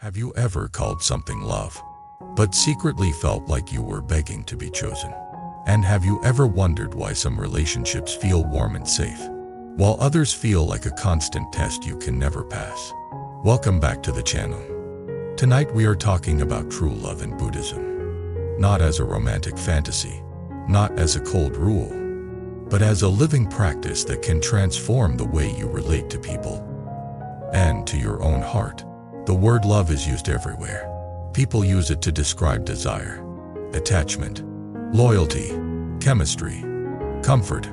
Have you ever called something love, but secretly felt like you were begging to be chosen? And have you ever wondered why some relationships feel warm and safe, while others feel like a constant test you can never pass? Welcome back to the channel. Tonight we are talking about true love in Buddhism. Not as a romantic fantasy, not as a cold rule, but as a living practice that can transform the way you relate to people and to your own heart. The word love is used everywhere. People use it to describe desire, attachment, loyalty, chemistry, comfort,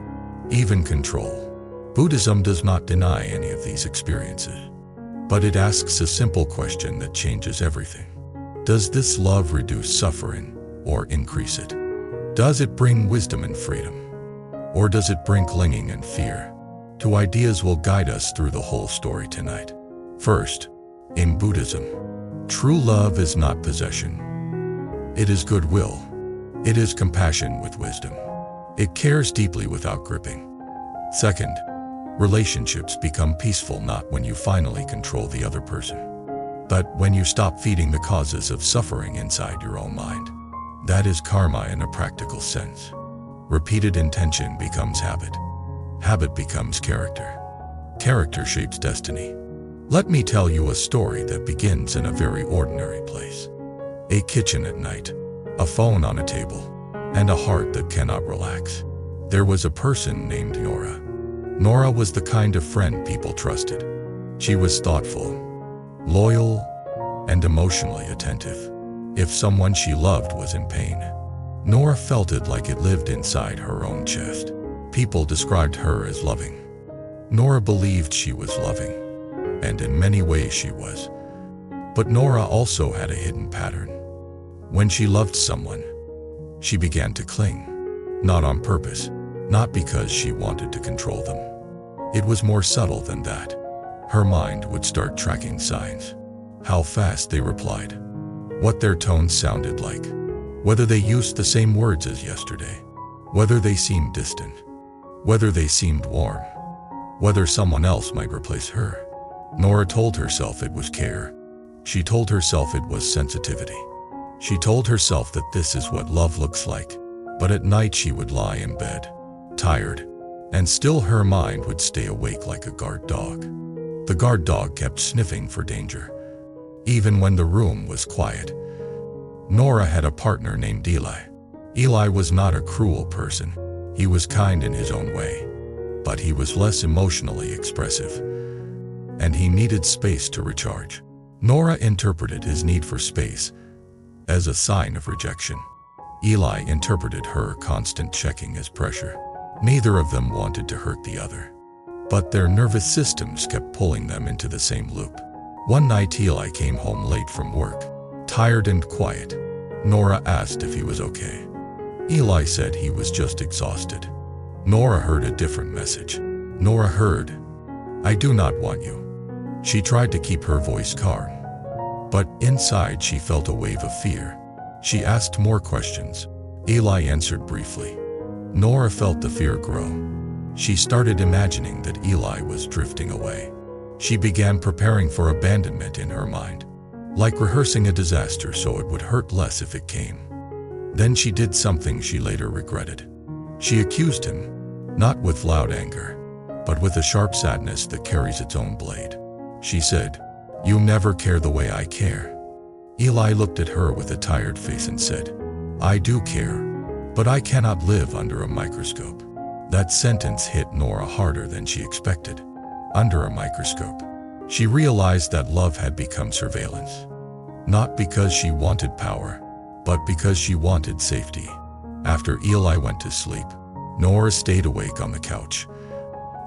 even control. Buddhism does not deny any of these experiences, but it asks a simple question that changes everything. Does this love reduce suffering or increase it? Does it bring wisdom and freedom? Or does it bring clinging and fear? Two ideas will guide us through the whole story tonight. First, in Buddhism, true love is not possession. It is goodwill. It is compassion with wisdom. It cares deeply without gripping. Second, relationships become peaceful not when you finally control the other person, but when you stop feeding the causes of suffering inside your own mind. That is karma in a practical sense. Repeated intention becomes habit. Habit becomes character. Character shapes destiny. Let me tell you a story that begins in a very ordinary place. A kitchen at night, a phone on a table, and a heart that cannot relax. There was a person named Nora. Nora was the kind of friend people trusted. She was thoughtful, loyal, and emotionally attentive. If someone she loved was in pain, Nora felt it like it lived inside her own chest. People described her as loving. Nora believed she was loving, and in many ways she was. But Nora also had a hidden pattern. When she loved someone, she began to cling, not on purpose, not because she wanted to control them. It was more subtle than that. Her mind would start tracking signs. How fast they replied, what their tone sounded like, whether they used the same words as yesterday, whether they seemed distant, whether they seemed warm, whether someone else might replace her. Nora told herself it was care. She told herself it was sensitivity. She told herself that this is what love looks like. But at night she would lie in bed, tired, and still her mind would stay awake like a guard dog. The guard dog kept sniffing for danger, even when the room was quiet. Nora had a partner named Eli. Eli was not a cruel person. He was kind in his own way, but he was less emotionally expressive, and he needed space to recharge. Nora interpreted his need for space as a sign of rejection. Eli interpreted her constant checking as pressure. Neither of them wanted to hurt the other, but their nervous systems kept pulling them into the same loop. One night Eli came home late from work, tired and quiet. Nora asked if he was okay. Eli said he was just exhausted. Nora heard a different message. Nora heard, "I do not want you." She tried to keep her voice calm, but inside she felt a wave of fear. She asked more questions. Eli answered briefly. Nora felt the fear grow. She started imagining that Eli was drifting away. She began preparing for abandonment in her mind, like rehearsing a disaster so it would hurt less if it came. Then she did something she later regretted. She accused him, not with loud anger, but with a sharp sadness that carries its own blade. She said, "You never care the way I care." Eli looked at her with a tired face and said, "I do care, but I cannot live under a microscope." That sentence hit Nora harder than she expected. Under a microscope. She realized that love had become surveillance. Not because she wanted power, but because she wanted safety. After Eli went to sleep, Nora stayed awake on the couch,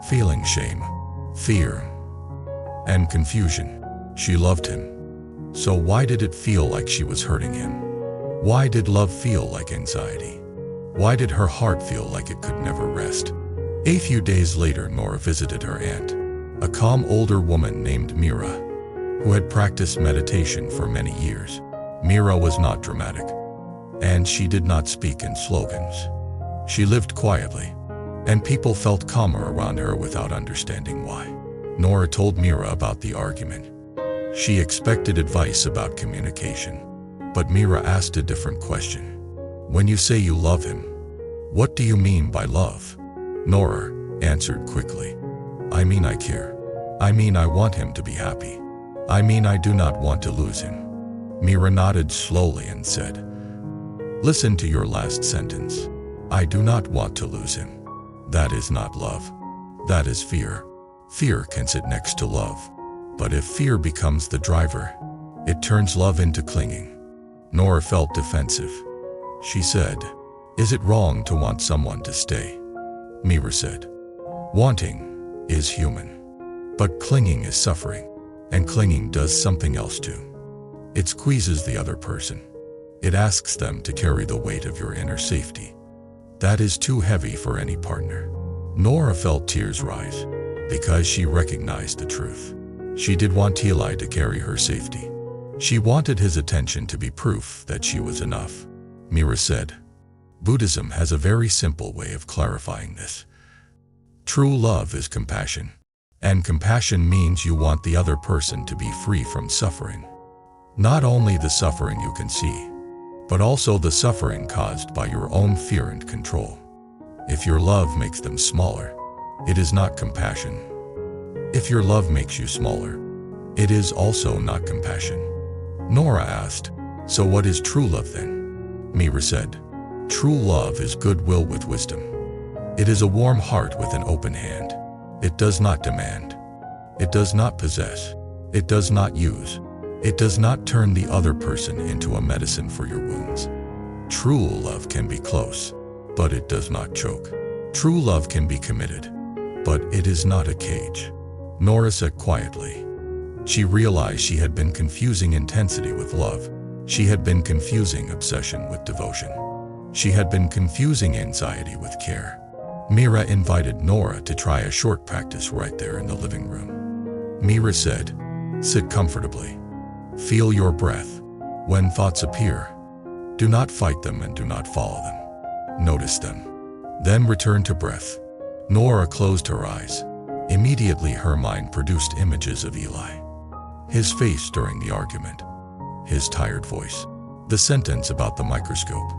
feeling shame, fear, and confusion. She loved him. So why did it feel like she was hurting him? Why did love feel like anxiety? Why did her heart feel like it could never rest? A few days later, Nora visited her aunt, a calm older woman named Mira, who had practiced meditation for many years. Mira was not dramatic, and she did not speak in slogans. She lived quietly, and people felt calmer around her without understanding why. Nora told Mira about the argument. She expected advice about communication, but Mira asked a different question. When you say you love him, what do you mean by love? Nora answered quickly. I mean I care. I mean I want him to be happy. I mean I do not want to lose him. Mira nodded slowly and said, listen to your last sentence. I do not want to lose him. That is not love. That is fear. Fear can sit next to love. But if fear becomes the driver, it turns love into clinging. Nora felt defensive. She said, is it wrong to want someone to stay? Mira said, wanting is human. But clinging is suffering. And clinging does something else too. It squeezes the other person. It asks them to carry the weight of your inner safety. That is too heavy for any partner. Nora felt tears rise because she recognized the truth. She did want Eli to carry her safety. She wanted his attention to be proof that she was enough. Mira said, Buddhism has a very simple way of clarifying this. True love is compassion. And compassion means you want the other person to be free from suffering. Not only the suffering you can see, but also the suffering caused by your own fear and control. If your love makes them smaller, it is not compassion. If your love makes you smaller, it is also not compassion. Nora asked, so what is true love then? Mira said, true love is goodwill with wisdom. It is a warm heart with an open hand. It does not demand. It does not possess. It does not use. It does not turn the other person into a medicine for your wounds. True love can be close, but it does not choke. True love can be committed, but it is not a cage. Nora sat quietly. She realized she had been confusing intensity with love. She had been confusing obsession with devotion. She had been confusing anxiety with care. Mira invited Nora to try a short practice right there in the living room. Mira said, sit comfortably. Feel your breath. When thoughts appear, do not fight them and do not follow them. Notice them. Then return to breath. Nora closed her eyes. Immediately her mind produced images of Eli. His face during the argument. His tired voice. The sentence about the microscope.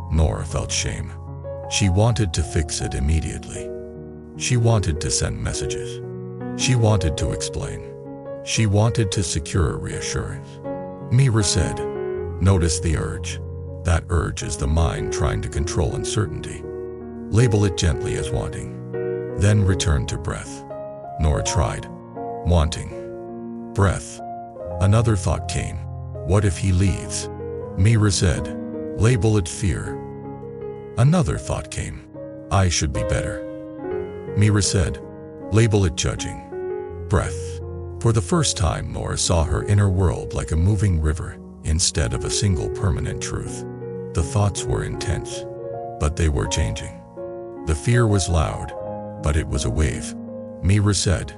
Nora felt shame. She wanted to fix it immediately. She wanted to send messages. She wanted to explain. She wanted to secure reassurance. Mira said, notice the urge. That urge is the mind trying to control uncertainty. Label it gently as wanting. Then return to breath. Nora tried. Wanting. Breath. Another thought came. What if he leaves? Mira said, label it fear. Another thought came. I should be better. Mira said, label it judging. Breath. For the first time, Nora saw her inner world like a moving river instead of a single permanent truth. The thoughts were intense, but they were changing. The fear was loud, but it was a wave. Mira said,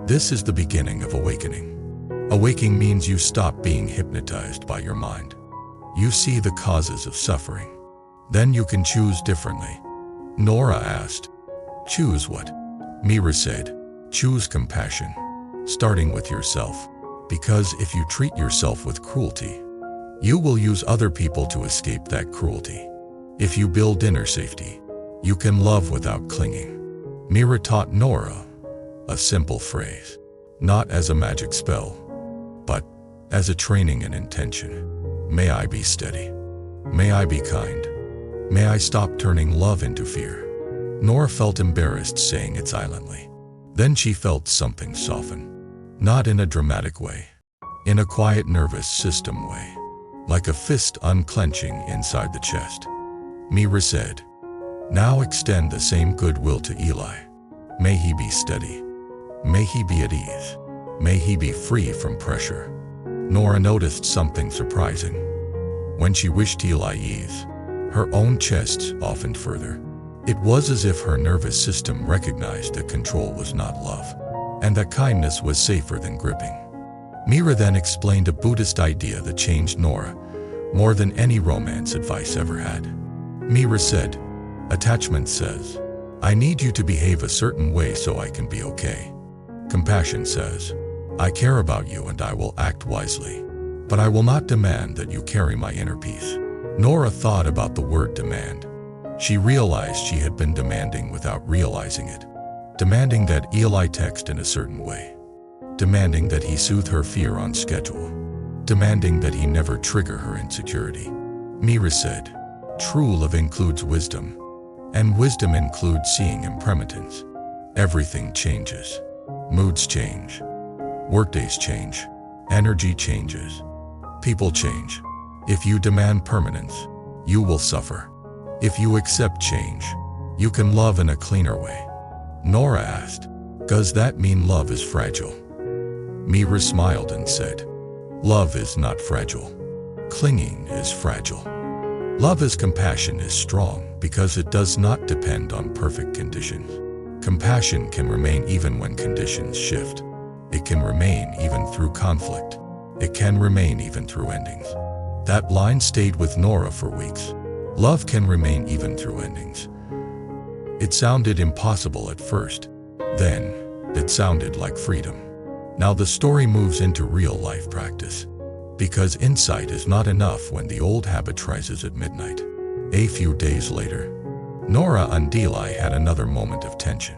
this is the beginning of awakening. Awakening means you stop being hypnotized by your mind. You see the causes of suffering. Then you can choose differently. Nora asked, choose what? Mira said, choose compassion, starting with yourself. Because if you treat yourself with cruelty, you will use other people to escape that cruelty. If you build inner safety, you can love without clinging. Mira taught Nora a simple phrase, not as a magic spell, but as a training and intention. May I be steady. May I be kind. May I stop turning love into fear. Nora felt embarrassed saying it silently. Then she felt something soften. Not in a dramatic way. In a quiet nervous system way. Like a fist unclenching inside the chest. Mira said, now extend the same goodwill to Eli. May he be steady. May he be at ease. May he be free from pressure. Nora noticed something surprising. When she wished Eli ease, her own chest softened further. It was as if her nervous system recognized that control was not love, and that kindness was safer than gripping. Mira then explained a Buddhist idea that changed Nora more than any romance advice ever had. Mira said, attachment says, I need you to behave a certain way so I can be okay. Compassion says, I care about you and I will act wisely. But I will not demand that you carry my inner peace. Nora thought about the word demand. She realized she had been demanding without realizing it. Demanding that Eli text in a certain way. Demanding that he soothe her fear on schedule. Demanding that he never trigger her insecurity. Mira said, "True love includes wisdom. And wisdom includes seeing impermanence. Everything changes. Moods change. Workdays change. Energy changes. People change. If you demand permanence, you will suffer. If you accept change, you can love in a cleaner way." Nora asked, "Does that mean love is fragile?" Mira smiled and said, "Love is not fragile. Clinging is fragile. Love as compassion is strong because it does not depend on perfect conditions. Compassion can remain even when conditions shift. It can remain even through conflict. It can remain even through endings." That line stayed with Nora for weeks. Love can remain even through endings. It sounded impossible at first. Then, it sounded like freedom. Now the story moves into real-life practice. Because insight is not enough when the old habit rises at midnight. A few days later, Nora and Eli had another moment of tension.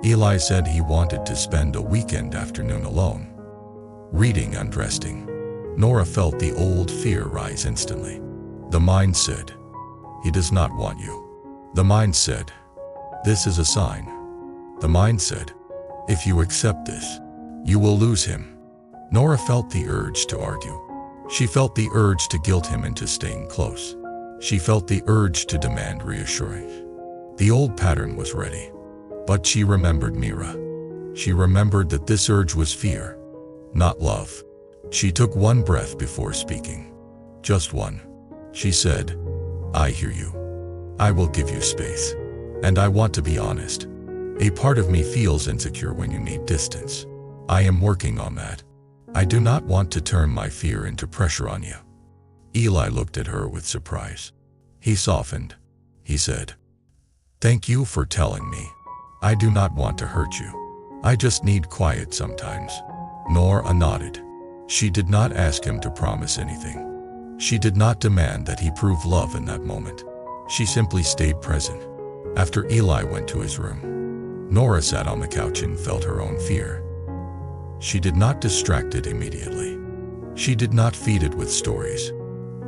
Eli said he wanted to spend a weekend afternoon alone, reading and resting. Nora felt the old fear rise instantly. The mind said, "He does not want you." The mind said, "This is a sign." The mind said, "If you accept this, you will lose him." Nora felt the urge to argue. She felt the urge to guilt him into staying close. She felt the urge to demand reassurance. The old pattern was ready. But she remembered Mira. She remembered that this urge was fear, not love. She took one breath before speaking. Just one. She said, "I hear you. I will give you space. And I want to be honest. A part of me feels insecure when you need distance. I am working on that. I do not want to turn my fear into pressure on you." Eli looked at her with surprise. He softened. He said, "Thank you for telling me. I do not want to hurt you. I just need quiet sometimes." Nora nodded. She did not ask him to promise anything. She did not demand that he prove love in that moment. She simply stayed present. After Eli went to his room, Nora sat on the couch and felt her own fear. She did not distract it immediately. She did not feed it with stories.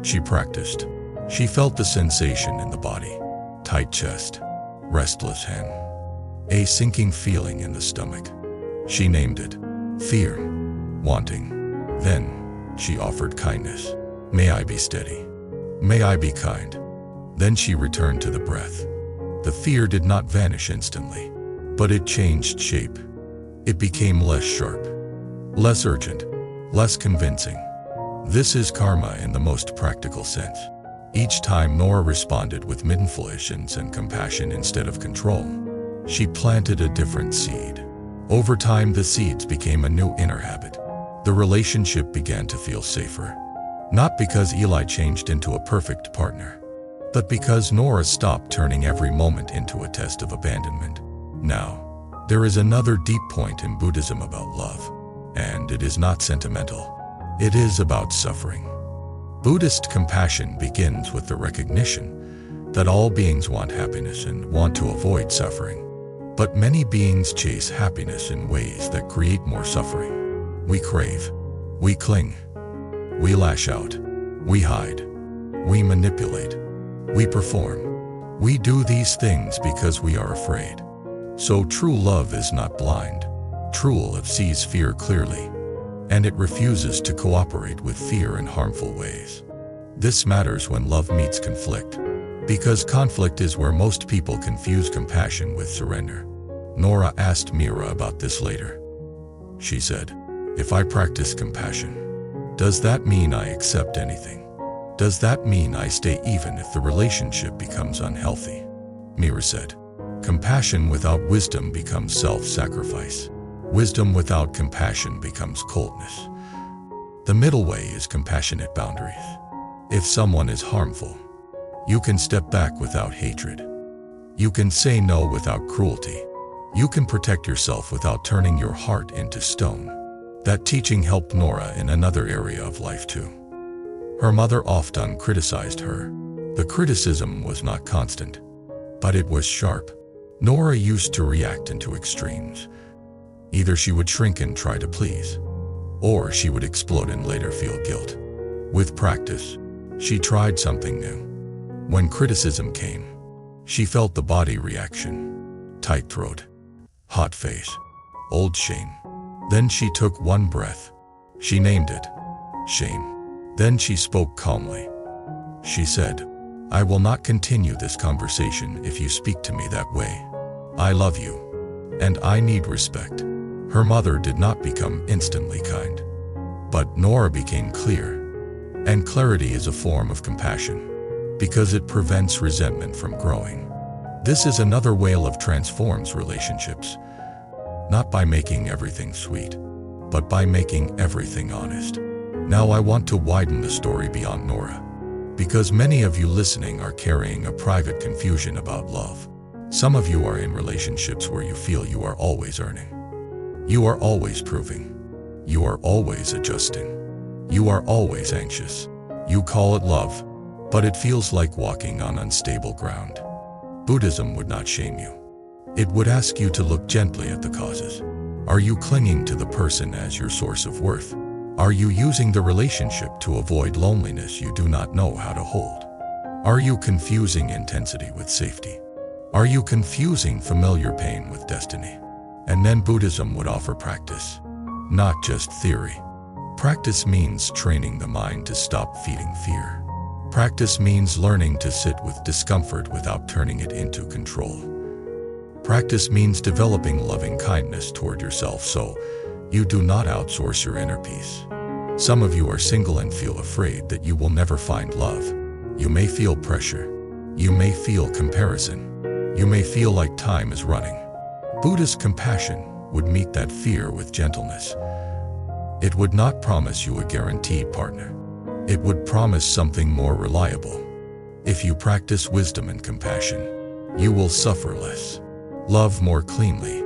She practiced. She felt the sensation in the body. Tight chest. Restless hand. A sinking feeling in the stomach. She named it. Fear. Wanting. Then, she offered kindness. "May I be steady? May I be kind?" Then she returned to the breath. The fear did not vanish instantly, but it changed shape. It became less sharp, less urgent, less convincing. This is karma in the most practical sense. Each time Nora responded with mindfulness and compassion instead of control, she planted a different seed. Over time, the seeds became a new inner habit. The relationship began to feel safer. Not because Eli changed into a perfect partner, but because Nora stopped turning every moment into a test of abandonment. Now, there is another deep point in Buddhism about love, and it is not sentimental. It is about suffering. Buddhist compassion begins with the recognition that all beings want happiness and want to avoid suffering. But many beings chase happiness in ways that create more suffering. We crave. We cling. We lash out. We hide. We manipulate. We perform. We do these things because we are afraid. So true love is not blind. True love sees fear clearly, and it refuses to cooperate with fear in harmful ways. This matters when love meets conflict, because conflict is where most people confuse compassion with surrender. Nora asked Mira about this later. She said, "If I practice compassion, does that mean I accept anything? Does that mean I stay even if the relationship becomes unhealthy?" Mira said, "Compassion without wisdom becomes self-sacrifice. Wisdom without compassion becomes coldness. The middle way is compassionate boundaries. If someone is harmful, you can step back without hatred. You can say no without cruelty. You can protect yourself without turning your heart into stone. That teaching helped Nora in another area of life too. Her mother often criticized her. The criticism was not constant, but it was sharp. Nora used to react into extremes. Either she would shrink and try to please, or she would explode and later feel guilt. With practice, she tried something new. When criticism came, she felt the body reaction. Tight throat, hot face, old shame. Then she took one breath. She named it shame. Then she spoke calmly. She said, "I will not continue this conversation if you speak to me that way. I love you, and I need respect." Her mother did not become instantly kind, but Nora became clear. And clarity is a form of compassion, because it prevents resentment from growing. This is another way love transforms relationships, not by making everything sweet, but by making everything honest. Now I want to widen the story beyond Nora, because many of you listening are carrying a private confusion about love. Some of you are in relationships where you feel you are always earning. You are always proving. You are always adjusting. You are always anxious. You call it love, but it feels like walking on unstable ground. Buddhism would not shame you. It would ask you to look gently at the causes. Are you clinging to the person as your source of worth? Are you using the relationship to avoid loneliness you do not know how to hold? Are you confusing intensity with safety? Are you confusing familiar pain with destiny? And then Buddhism would offer practice, not just theory. Practice means training the mind to stop feeding fear. Practice means learning to sit with discomfort without turning it into control. Practice means developing loving kindness toward yourself so you do not outsource your inner peace. Some of you are single and feel afraid that you will never find love. You may feel pressure. You may feel comparison. You may feel like time is running. Buddhist compassion would meet that fear with gentleness. It would not promise you a guaranteed partner. It would promise something more reliable. If you practice wisdom and compassion, you will suffer less, love more cleanly,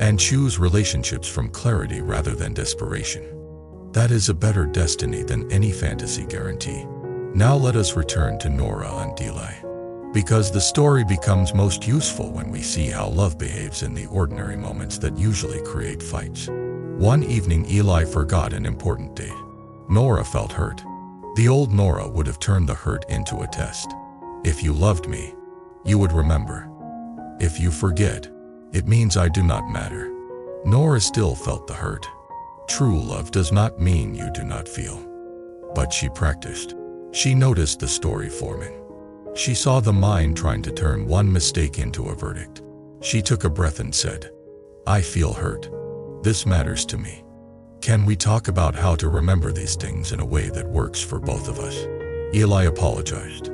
and choose relationships from clarity rather than desperation. That is a better destiny than any fantasy guarantee. Now let us return to Nora and Delay, because the story becomes most useful when we see how love behaves in the ordinary moments that usually create fights. One evening, Eli forgot an important date. Nora felt hurt. The old Nora would have turned the hurt into a test. If you loved me, you would remember. If you forget, it means I do not matter. Nora still felt the hurt. True love does not mean you do not feel. But she practiced. She noticed the story forming. She saw the mind trying to turn one mistake into a verdict. She took a breath and said, "I feel hurt. This matters to me. Can we talk about how to remember these things in a way that works for both of us?" Eli apologized.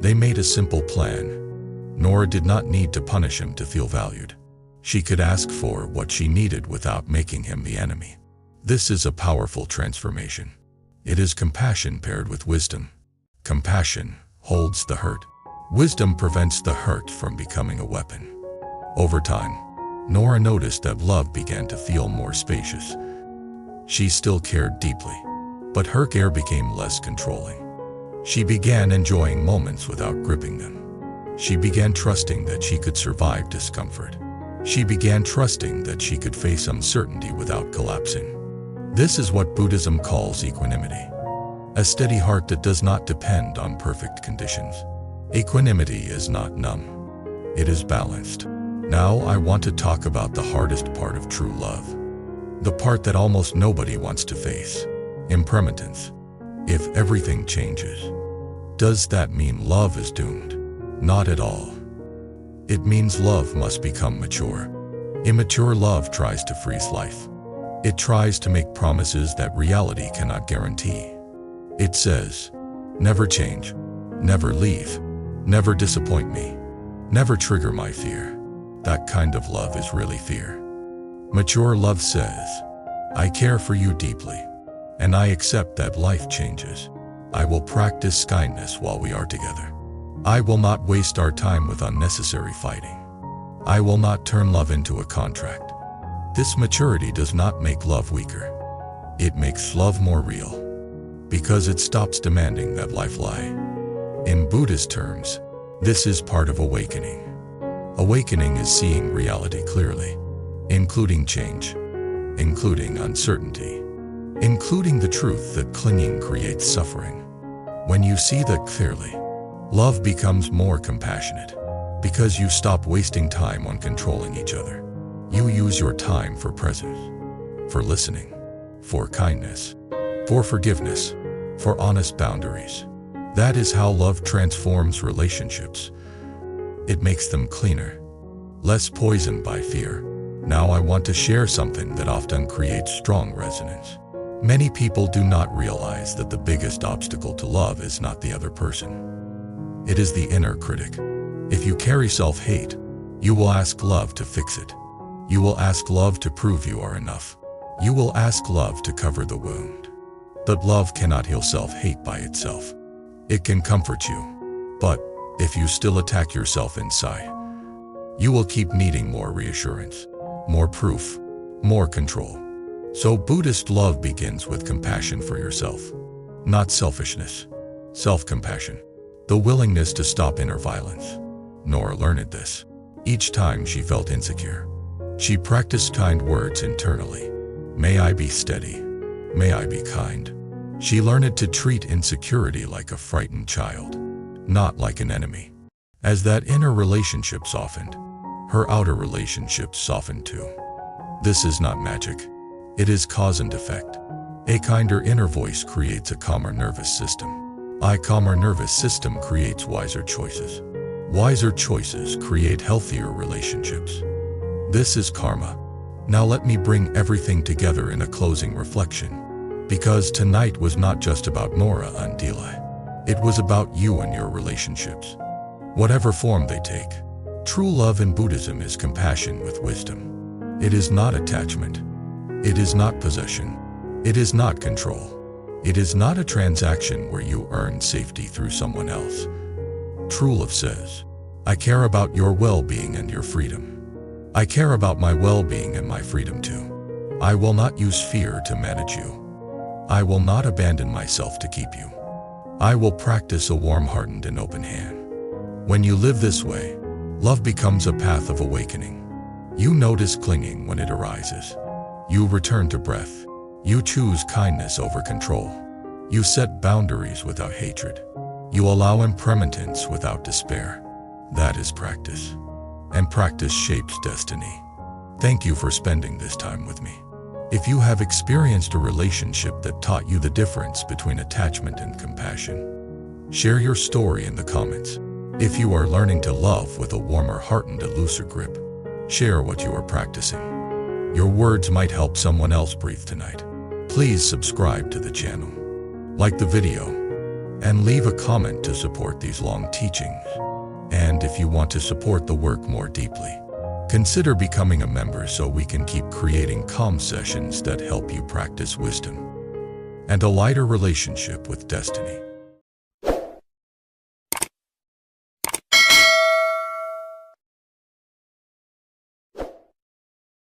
They made a simple plan. Nora did not need to punish him to feel valued. She could ask for what she needed without making him the enemy. This is a powerful transformation. It is compassion paired with wisdom. Compassion holds the hurt. Wisdom prevents the hurt from becoming a weapon. Over time, Nora noticed that love began to feel more spacious. She still cared deeply, but her care became less controlling. She began enjoying moments without gripping them. She began trusting that she could survive discomfort. She began trusting that she could face uncertainty without collapsing. This is what Buddhism calls equanimity. A steady heart that does not depend on perfect conditions. Equanimity is not numb. It is balanced. Now I want to talk about the hardest part of true love. The part that almost nobody wants to face. Impermanence. If everything changes, does that mean love is doomed? Not at all. It means love must become mature. Immature love tries to freeze life. It tries to make promises that reality cannot guarantee. It says, never change, never leave, never disappoint me, never trigger my fear. That kind of love is really fear. Mature love says, I care for you deeply, and I accept that life changes. I will practice kindness while we are together. I will not waste our time with unnecessary fighting. I will not turn love into a contract. This maturity does not make love weaker. It makes love more real, because it stops demanding that life lie. In Buddhist terms, this is part of awakening. Awakening is seeing reality clearly, including change, including uncertainty, including the truth that clinging creates suffering. When you see that clearly, love becomes more compassionate, because you stop wasting time on controlling each other. You use your time for presence, for listening, for kindness, for forgiveness, for honest boundaries. That is how love transforms relationships. It makes them cleaner, less poisoned by fear. Now I want to share something that often creates strong resonance. Many people do not realize that the biggest obstacle to love is not the other person. It is the inner critic. If you carry self-hate, you will ask love to fix it. You will ask love to prove you are enough. You will ask love to cover the wound. But love cannot heal self-hate by itself. It can comfort you, but if you still attack yourself inside, you will keep needing more reassurance, more proof, more control. So Buddhist love begins with compassion for yourself, not selfishness, self-compassion, the willingness to stop inner violence. Nora learned this. Each time she felt insecure, she practiced kind words internally. May I be steady. May I be kind. She learned to treat insecurity like a frightened child, not like an enemy. As that inner relationship softened, her outer relationships softened too. This is not magic. It is cause and effect. A kinder inner voice creates a calmer nervous system. A calmer nervous system creates wiser choices. Wiser choices create healthier relationships. This is karma. Now let me bring everything together in a closing reflection. Because tonight was not just about Nora and Dila. It was about you and your relationships. Whatever form they take. True love in Buddhism is compassion with wisdom. It is not attachment. It is not possession. It is not control. It is not a transaction where you earn safety through someone else. True love says, I care about your well-being and your freedom. I care about my well-being and my freedom too. I will not use fear to manage you. I will not abandon myself to keep you. I will practice a warm heart and an open hand. When you live this way, love becomes a path of awakening. You notice clinging when it arises. You return to breath. You choose kindness over control. You set boundaries without hatred. You allow impermanence without despair. That is practice. And practice shapes destiny. Thank you for spending this time with me. If you have experienced a relationship that taught you the difference between attachment and compassion, share your story in the comments. If you are learning to love with a warmer heart and a looser grip, share what you are practicing. Your words might help someone else breathe tonight. Please subscribe to the channel, like the video, and leave a comment to support these long teachings. And if you want to support the work more deeply, consider becoming a member so we can keep creating calm sessions that help you practice wisdom and a lighter relationship with destiny.